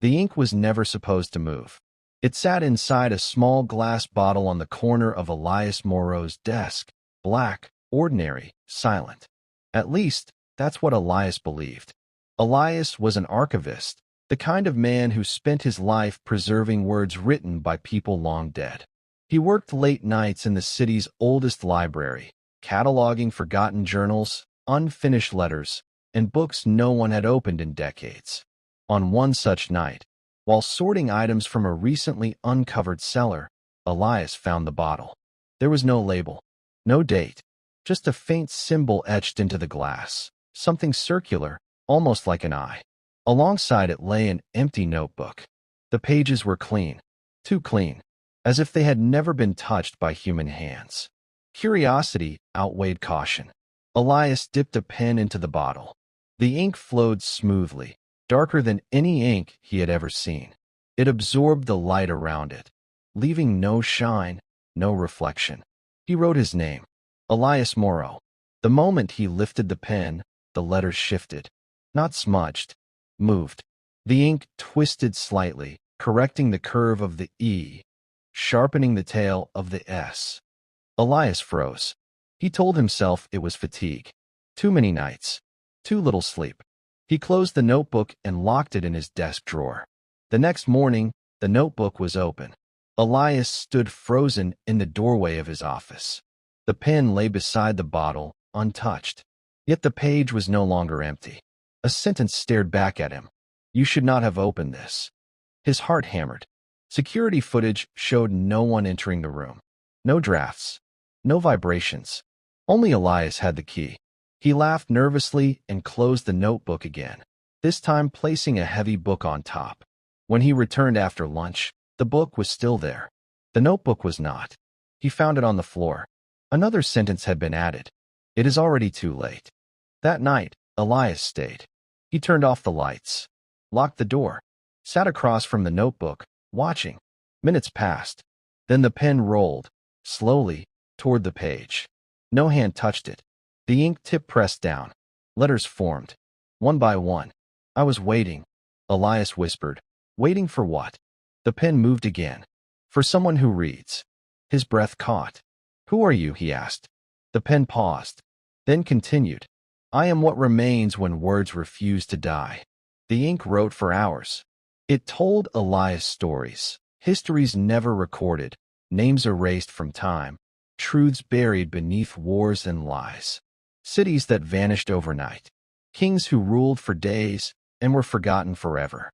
The ink was never supposed to move. It sat inside a small glass bottle on the corner of Elias Moreau's desk, black, ordinary, silent. At least, that's what Elias believed. Elias was an archivist, the kind of man who spent his life preserving words written by people long dead. He worked late nights in the city's oldest library, cataloging forgotten journals, unfinished letters, and books no one had opened in decades. On one such night, while sorting items from a recently uncovered cellar, Elias found the bottle. There was no label, no date, just a faint symbol etched into the glass, something circular, almost like an eye. Alongside it lay an empty notebook. The pages were clean, too clean, as if they had never been touched by human hands. Curiosity outweighed caution. Elias dipped a pen into the bottle. The ink flowed smoothly, darker than any ink he had ever seen. It absorbed the light around it, leaving no shine, no reflection. He wrote his name, Elias Moreau. The moment he lifted the pen, the letters shifted. Not smudged, moved. The ink twisted slightly, correcting the curve of the E, sharpening the tail of the S. Elias froze. He told himself it was fatigue. Too many nights. Too little sleep. He closed the notebook and locked it in his desk drawer. The next morning, the notebook was open. Elias stood frozen in the doorway of his office. The pen lay beside the bottle, untouched. Yet the page was no longer empty. A sentence stared back at him. You should not have opened this. His heart hammered. Security footage showed no one entering the room. No drafts. No vibrations. Only Elias had the key. He laughed nervously and closed the notebook again, this time placing a heavy book on top. When he returned after lunch, the book was still there. The notebook was not. He found it on the floor. Another sentence had been added. It is already too late. That night, Elias stayed. He turned off the lights, locked the door, sat across from the notebook, watching. Minutes passed. Then the pen rolled, slowly, toward the page. No hand touched it. The ink tip pressed down. Letters formed, one by one. I was waiting, Elias whispered. Waiting for what? The pen moved again. For someone who reads. His breath caught. Who are you? He asked. The pen paused, then continued. I am what remains when words refuse to die. The ink wrote for hours. It told Elias stories, histories never recorded, names erased from time, truths buried beneath wars and lies. Cities that vanished overnight, kings who ruled for days and were forgotten forever.